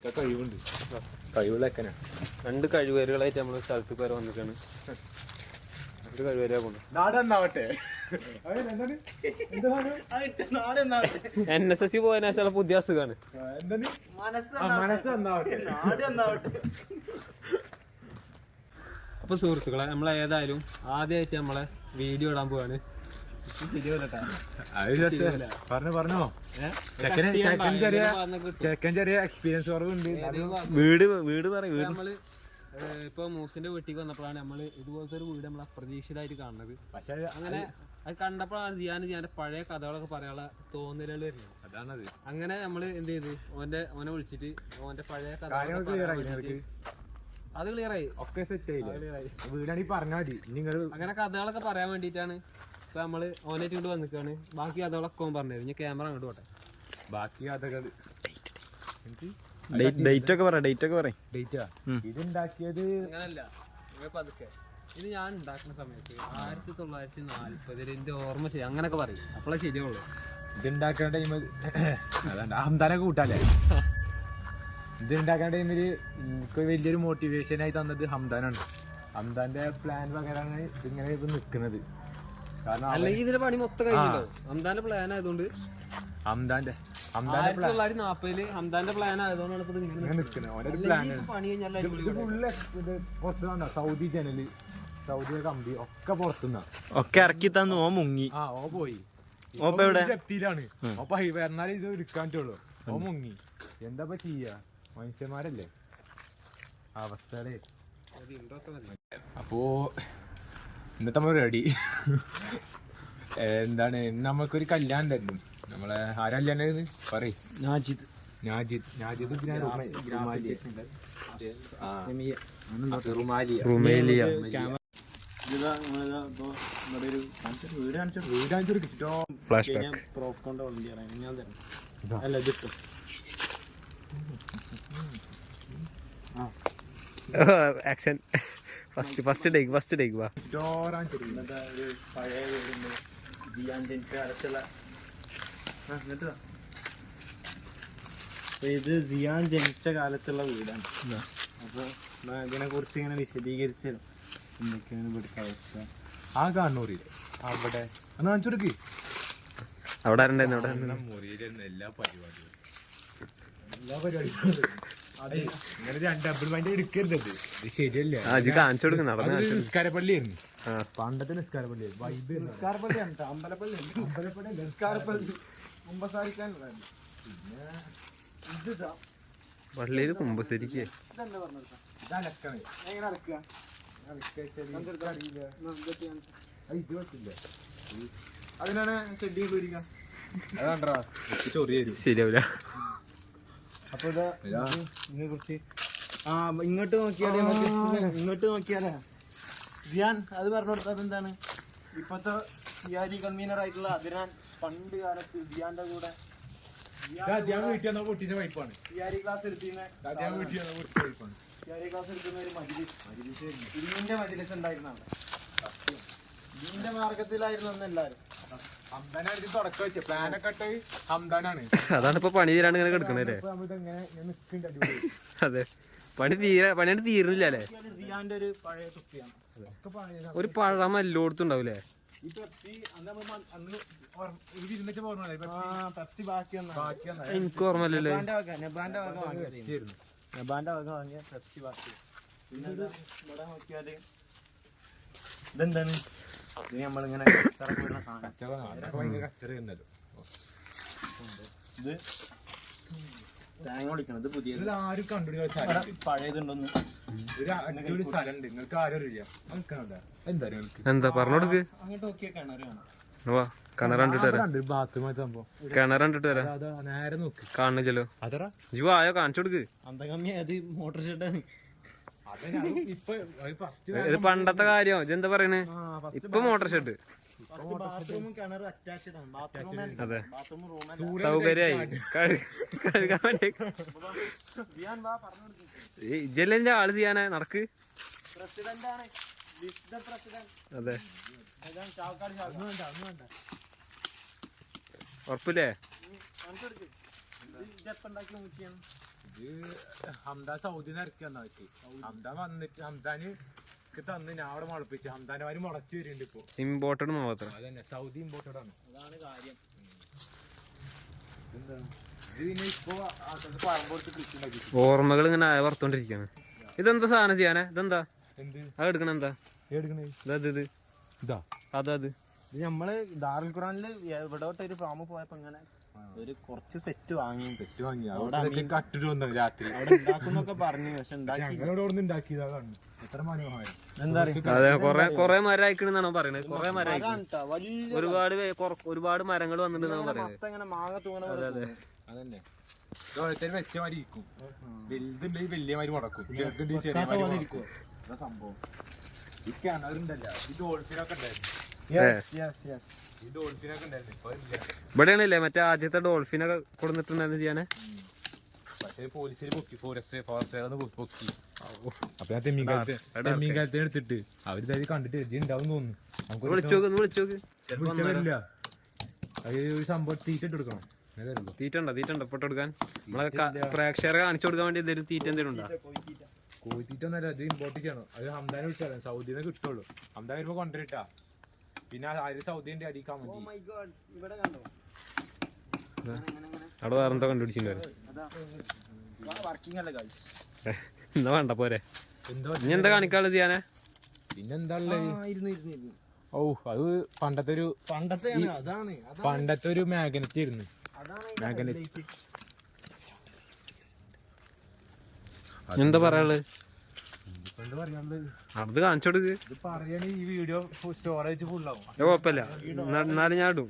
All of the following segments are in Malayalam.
കഴിവുണ്ട്, കഴിവുള്ളക്കനാ. 2 കഴിവേറുകളായിട്ട് നമ്മള് സ്ഥലത്തേക്ക് വരെ വന്നിട്ടാണ്. 2 കഴിവേരാ കൊണ്ട് NSS പോയതിനു പുതിയ അസുഖാണ്. അപ്പൊ സുഹൃത്തുക്കളെ, നമ്മളെ ഏതായാലും ആദ്യമായിട്ട് നമ്മളെ വീഡിയോ ഇടാൻ പോവാണ്. പറഞ്ഞോ, ചെറിയ എക്സ്പീരിയൻസ് കുറവുണ്ട്. വീട് നമ്മള് ഇപ്പൊ മൂസിന്റെ വീട്ടിലേക്ക് വന്നപ്പോഴാണ് നമ്മള് ഇതുപോലത്തെ ഒരു വീട് നമ്മൾ അപ്രതീക്ഷിതമായിട്ട് കാണുന്നത്. പക്ഷെ അങ്ങനെ അത് കണ്ടപ്പോഴാണ് ജിയാന്റെ പഴയ കഥകളൊക്കെ പറയാനുള്ള തോന്നലുകൾ വരുന്നത്. അതാണത്. അങ്ങനെ നമ്മള് എന്ത് ചെയ്തു, ഓനെ വിളിച്ചിട്ട് ഓന്റെ പഴയ കഥ അത് ക്ലിയറായി, ഒക്കെ സെറ്റ് ആയി. വീടാണെങ്കിൽ പറഞ്ഞാൽ മതി. നിങ്ങൾ അങ്ങനെ കഥകളൊക്കെ പറയാൻ വേണ്ടിയിട്ടാണ് ഇപ്പൊ നമ്മള് ഓനായിട്ട് കൊണ്ട് വന്നിക്കാണ്. ബാക്കി കഥകളൊക്കെ ഓൻ പറഞ്ഞത്. ഇനി ക്യാമറ അങ്ങോട്ട് പോട്ടെ. ബാക്കി കഥകൾ ഇതുണ്ടാക്കിയത് അങ്ങനല്ല, പതുക്കെ. ഇത് ഞാൻ ഉണ്ടാക്കുന്ന സമയത്ത് 1940 എന്റെ ഓർമ്മ ശരി, അങ്ങനൊക്കെ പറയും. അപ്പോഴേ ശരിയാവുള്ളൂ. ഇതുണ്ടാക്കുന്ന ടൈമിൽ ഹംദാനൊക്കെ കൂട്ടാല്ലേ. ഇതുണ്ടാക്കുന്ന ടൈമില് എനിക്ക് വലിയൊരു മോട്ടിവേഷനായി തന്നത് ഹംദാനാണ്. ഹംദാന്റെ പ്ലാൻ പ്രകാരമാണ് ഇതിങ്ങനെ ഇപ്പൊ നിക്കുന്നത്. കാരണം അല്ലെങ്കിൽ ഇതിന്റെ പണി മൊത്തം കഴിഞ്ഞല്ലോ. ഹംദാന്റെ പ്ലാൻ ആയതുകൊണ്ട്, 1940 ഹംദാന്റെ പ്ലാൻ ആയതുകൊണ്ടാണ് ഇപ്പൊ നിൽക്കുന്നത്. സൗദി ജനല്, സൗദി കമ്പി ഒക്കെ പുറത്തുനിന്നാ ഒക്കെ ഇറക്കി തന്നു. ഓ മുങ്ങി, ഓ പോയി. ജപ്തിയിലാണ്. അപ്പൊ എന്നാലും ഇത് എടുക്കാൻ പറ്റുള്ളൂ. ഓ മുങ്ങി. എന്താ ചെയ്യാ, മനുഷ്യന്മാരല്ലേ അവസ്ഥകളെ. അപ്പോ ഇന്നത്തെ നമ്മൾ റെഡി. എന്താണ്, നമുക്കൊരു കല്യാണം ഉണ്ടായിരുന്നു. നമ്മളെ ആരല്യാണ്ടായിരുന്നു പറയും. ആക്ഷൻ ഫസ്റ്റ് ടേക്ക് വാ. ഇത് സിയാൻ ജനിച്ച കാലത്തുള്ള വീടാണ്. അപ്പൊ ഇതിനെ കുറിച്ച് ഇങ്ങനെ വിശദീകരിച്ച് എന്തൊക്കെയാണ് ഇവിടുത്തെ അവസ്ഥ. ആ കാണൂരിൽ അവിടെ കാണിച്ചെടുക്ക്. അവിടെ മുറിയിലിരുന്ന് എല്ലാ പരിപാടിയും ഇങ്ങനെ ഡബിൾ മൈൻഡ് എടുക്കരുത്. ഇത് ശരിയല്ല. നിസ്കാരപ്പള്ളിയായിരുന്നു, പണ്ടത്തെ നിസ്കാരപ്പള്ളിയായിരുന്നു. പള്ളിയിൽ കുമ്പസരിക്ക് അതിനാണ് ശരിയാവില്ല. അപ്പൊ ഇതിനെ കുറിച്ച് ഇങ്ങോട്ട് നോക്കിയാലേ ജിയാൻ അത് പറഞ്ഞു കൊടുത്തത് എന്താണ്, ഇപ്പത്തെ സിയാരി കൺവീനർ ആയിട്ടുള്ള അതിനാൻ പണ്ട് കാലത്ത് ജിയാന്റെ കൂടെ പൊട്ടിച്ച പൈപ്പാണ്. സിയാരി ക്ലാസ് എടുക്കുന്ന ഒരു ഇതിന്റെ മജ്‌ലിസ് ഉണ്ടായിരുന്നാണ്. ഇതിന്റെ മാർഗത്തിലായിരുന്നു അന്ന് എല്ലാരും. ഹംദാനാണ് തുടക്കം വെച്ച പ്ലാനൊക്കെ ഇട്ട് ഹംദാനാണ്. അതാണ് ഇപ്പൊ പണി തീരാണ്ട് ഇങ്ങനെ കിടക്കണല്ലേ. അതെ, പണിയാണ്ട് തീരുന്നില്ല അല്ലേ. സിയാന്റെ ഒരു പഴയ തൊപ്പിയാണ്. ഒരു പഴമ എല്ലായിടത്തും ഉണ്ടാവൂലേ. എനിക്ക് ഓർമ്മല്ലോ. നബാന്റെ വക വാങ്ങിയ പെപ്സി ബാക്കി. ഇതെന്താണ്, ഇത് നമ്മളിങ്ങനെ ഇത് തേങ്ങ വിളിക്കണം. ഇത് പുതിയ ആരും കണ്ടുപിടിക്കാൻ പഴയതുണ്ടോന്ന് ഒരു സ്ഥലമുണ്ട്. നിങ്ങൾക്ക് ആരും എന്താ പറഞ്ഞോടുക്ക്. അങ്ങോട്ട് നോക്കിയാൽ കിണർ കണ്ടിട്ട് വരാം. നേരെ നോക്ക്, കാണില്ലല്ലോ. ജീവ ആയോ, കാണിച്ചു കൊടുക്ക്. അന്തകമ്മി അത് മോട്ടോർ ഷെഡാണ്. ഇത് പണ്ടത്തെ കാര്യം. ഇതെന്താ പറയണേ, ഇപ്പൊ മോട്ടോർ ഷെഡ്. അതെ, സൗകര്യായി കഴുകാൻ വേണ്ടി. ഇജല്ലേ ആള് ചെയ്യാനാ, നടക്ക്. അതെ, ഉറപ്പില്ലേ. ഹംദാൻ സൗദിന്ന് ഇറക്കി വന്നവർക്ക് ഹംദാൻ വന്നിട്ട് ഹംദാന് തന്ന് ഞാൻ അവിടെ മുളപ്പിച്ചു ഹംദാനമാര് മുളച്ചു വരുന്നുണ്ട് ഇപ്പൊ ഇമ്പോർട്ടഡ് മാത്രം അതന്നെ സൗദി ഇമ്പോർട്ടഡ് ആണ് അതാണ് കാര്യം ഇത് ഇപ്പൊ പറമ്പെടുത്ത് കൃഷി ഉണ്ടാക്കി ഓർമ്മകൾ ഇങ്ങനെ വറുത്തോണ്ടിരിക്കാണ് ഇതെന്താ സാധനം ചെയ്യാനേ ഇതെന്താ എന്ത് അത് എടുക്കണ എന്താ എടുക്കണേ ഇത് ഇതാ അത് ഇത് നമ്മള് ദാറുൽ ഖുറാനില് എവിടോട്ട് ഒരു ഫാമ് പോയപ്പോ ഇങ്ങനെ ഒരു കുറച്ച് സെറ്റ് വാങ്ങി കട്ടിട്ട് വന്നു രാത്രി അവിടെ ഉണ്ടാക്കുന്നൊക്കെ പറഞ്ഞു പക്ഷെ ഉണ്ടാക്കിയതാണ് എത്ര മനോഹരം എന്താ അതെ കൊറേ മരം അയക്കണെന്നാണോ പറയണത് കൊറേ മരം ഒരുപാട് മരങ്ങൾ വന്നിട്ടുണ്ടെന്നാണ് പറയുന്നത് ഇങ്ങനെ മാങ്ങ തൂങ്ങണ അതന്നെ ഓരോരുത്തരും വെച്ച മാതിരി ഇരിക്കും വലുതുണ്ടെങ്കിൽ വലിയ മാതിരി മുടക്കും ചെറുതുണ്ടെങ്കിൽ ചെറിയ മാതിരി മുടക്കും സംഭവം ഈ കിണറുണ്ടല്ലോ ഈ ഡോൾഫിനൊക്കെ ഉണ്ടായിരുന്നു ഈ ഡോൾഫിനൊക്കെ ഉണ്ടായിരുന്നു ഇപ്പൊ ഇല്ല ഇവിടെയാണല്ലേ മറ്റേ ആദ്യത്തെ ഡോൾഫിനൊക്കെ കൊടുത്തിട്ടുണ്ടായിരുന്നു ചെയ്യാനെ പക്ഷേ പോലീസിൽ പൊക്കി ഫോറസ്റ്റ് പൊക്കി അപ്പൊ ഞാൻ തെമ്മീൻകാലത്തെ എടുത്തിട്ട് അവര് കണ്ടിട്ട് എജി ഉണ്ടാവും തോന്നുന്നു വിളിച്ചോക്കില്ല അത് ഒരു സംഭവം തീറ്റിട്ട് എടുക്കണം തീറ്റ പൊട്ട് കൊടുക്കാൻ നമ്മളെ പ്രേക്ഷകരെ കാണിച്ചു കൊടുക്കാൻ വേണ്ടി എന്തെങ്കിലും തീറ്റ എന്തെങ്കിലും ഉണ്ടോ കോഴിത്തീറ്റൊന്നല്ല അത് ഇമ്പോർട്ട് ചെയ്യണം അത് ഹംദാനെ വിളിച്ചാൽ സൗദിന്ന് കിട്ടുള്ളൂ ഹംദാൻ വരുമ്പോ കൊണ്ടുവരിട്ടാ പിന്നെ ആര് സൗദിന്റെ അടിക്കാൻ പറ്റി അവിടെ വേറെന്താ കണ്ടുപിടിച്ചിട്ടുണ്ടായിരുന്നു എന്നാ വേണ്ട പോരെ ഇനി എന്താ കാണിക്കാള് ചെയ്യാനേ പിന്നെന്താ ഓ അത് പണ്ടത്തെ ഒരു മാഗ്നറ്റ് ആയിരുന്നു മാഗ്നറ്റ് എന്താ പറയാനുള്ളത് പറയാനുള്ളത് അത് കാണിച്ചു കൊടുക്ക് ഇത് പറയാണെങ്കിൽ ഈ വീഡിയോ സ്റ്റോറേജ് ഫുള്ളാവും കുഴപ്പമില്ല എന്നാലും ഞാൻ ഇടും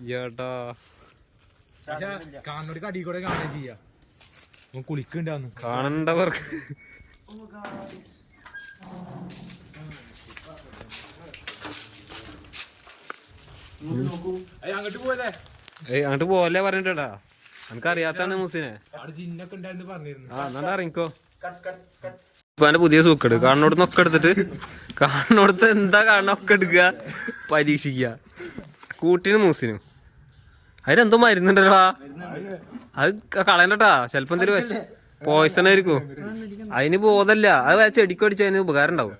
ചേട്ടാ കാണോട് അടി കൂടെ കാണുകയും ചെയ്യാം കുളിക്കണ്ടാന്ന് കാണണ്ടവർക്ക് അങ്ങോട്ട് പോലെ അങ്ങോട്ട് പോലെ പറഞ്ഞിട്ടാ എനിക്കറിയാത്താണ് മൂസിനെ ജിന്നൊക്കെ ഉണ്ടായിരുന്നു പറഞ്ഞിരുന്നു എന്നാ ഇറങ്ങിക്കോ ഇപ്പൊ എന്റെ പുതിയ സൂക്കേട് കാണുന്നോടത്തൊക്കെ എടുത്തിട്ട് കാണുന്നോടത്ത് എന്താ കാണൊക്കെ എടുക്കുക പരീക്ഷിക്കുക കൂട്ടിനും മൂസിനും അതിനെന്തോ മരുന്നുണ്ടല്ലോടാ അത് കളയണ്ടട്ടാ ചിലപ്പോ എന്തെങ്കിലും പോയിസൺ ആയിരിക്കും അതിന് ബോധല്ല അത് ചെടിക്ക് അടിച്ച് അതിന് ഉപകാരം ഉണ്ടാവും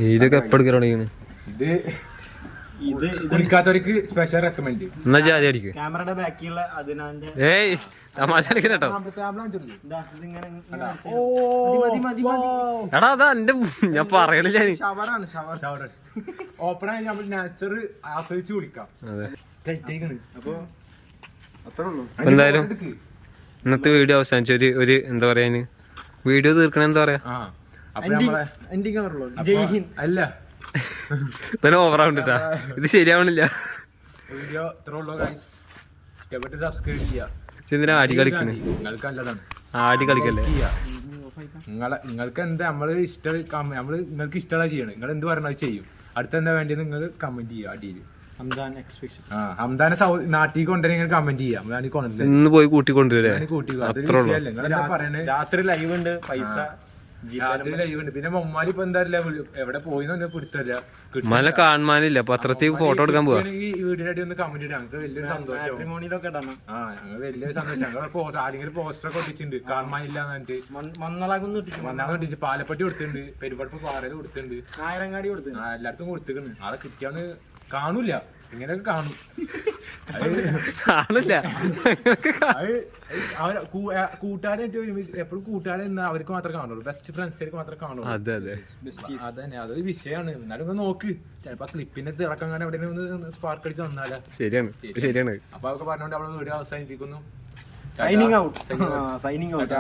ഇതൊക്കെ എപ്പെടുക്കാൻ തുടങ്ങിയാണ് ഇത് കുളിക്കാത്തവർക്ക് സ്പെഷ്യൽ റെക്കമെൻഡ് എന്നാ ജാതി അടിക്കും ക്യാമറയുടെ ബാക്കിയുള്ള അതിനാന്റെ ഏയ് തമാശ കളിക്കട്ടോ എടാ അതാ എന്റെ ഞാൻ പറയണില്ല ഓപ്പൺ ആയി നമ്മൾ നാച്ചർ ആസ്വദിച്ച് കുളിക്കാം അപ്പൊ അത്രേ ഉള്ളൂ എന്തായാലും ഇന്നത്തെ വീഡിയോ അവസാനിച്ചു ഒരു എന്താ പറയാ വീഡിയോ തീർക്കണ എന്താ പറയാ അല്ല പിന്നെ ഓവറാവണ്ടിട്ടാ ഇത് ശരിയാവണില്ല വീഡിയോ ഇത്രേ ഉള്ളൂ ഗൈസ് ഇഷ്ടപ്പെട്ട് സബ്സ്ക്രൈബ് ചെയ്യാ എന്തിനാ ആടി കളിക്കണേ നിങ്ങൾക്ക് നല്ലതാണ് ആടി കളിക്കല്ലേ നിങ്ങൾക്ക് എന്താ നിങ്ങൾക്ക് ഇഷ്ടമുള്ള ചെയ്യണം നിങ്ങൾ എന്ത് പറഞ്ഞാൽ ചെയ്യും അടുത്ത എന്താ വേണ്ടത് നിങ്ങൾ കമന്റ് ചെയ്യുക അടിയിൽ ഹംദാനെ നാട്ടിൽ കൊണ്ടുവരാൻ നിങ്ങൾ കമന്റ് ചെയ്യാം ഇന്ന് പോയി കൂട്ടിക്കൊണ്ടുവരേ രാത്രി ലൈവ് ഉണ്ട് പൈസ രാത്രി ലൈവ് ഉണ്ട് പിന്നെ മൊമ്മാലി ഇപ്പൊ എന്താ എവിടെ പോയിന്ന് പിടുത്തല്ല മല കാണാനില്ല പത്രത്തിൽ ഫോട്ടോ എടുക്കാൻ പോവാ ഈ വീടിന്റെ അടി ഒന്ന് കമന്റ് ഇടാം ഞങ്ങൾക്ക് വലിയൊരു സന്തോഷം ഞങ്ങൾ വലിയൊരു സന്തോഷം ഞങ്ങൾ ആരെങ്കിലും പോസ്റ്ററൊക്കെ ഒട്ടിച്ചിട്ടുണ്ട് കാണാനില്ല എന്നിട്ട് മണ്ണാകുന്ന് പാലപ്പട്ടി കൊടുത്തിട്ടുണ്ട് പെരുമ്പടപ്പ് പാറയിൽ കൊടുത്തിട്ടുണ്ട് നായരങ്ങാടി കൊടുത്തു എല്ലായിടത്തും കൊടുത്തിട്ടുണ്ട് ആളെ കിട്ടിയാന്ന് കാണൂല ഇങ്ങനെയൊക്കെ കാണും കാണില്ല കൂട്ടുകാരായിട്ട് എപ്പോഴും കൂട്ടുകാരെ അവർക്ക് മാത്രമേ കാണുള്ളൂ ബെസ്റ്റ് ഫ്രണ്ട്സിലേക്ക് മാത്രമേ കാണുള്ളൂ അതന്നെ അതൊരു വിഷയമാണ് എന്നാലും നോക്ക് ചിലപ്പോ ക്ലിപ്പിന്റെ തിളക്കം അങ്ങനെ എവിടെ ഒന്ന് സ്പാർക്ക് അടിച്ച് വന്നാലാ ശരിയാണ് അപ്പൊ അതൊക്കെ പറഞ്ഞോണ്ട് അവളെ വീഡിയോ അവസാനിപ്പിക്കുന്നു. Signing out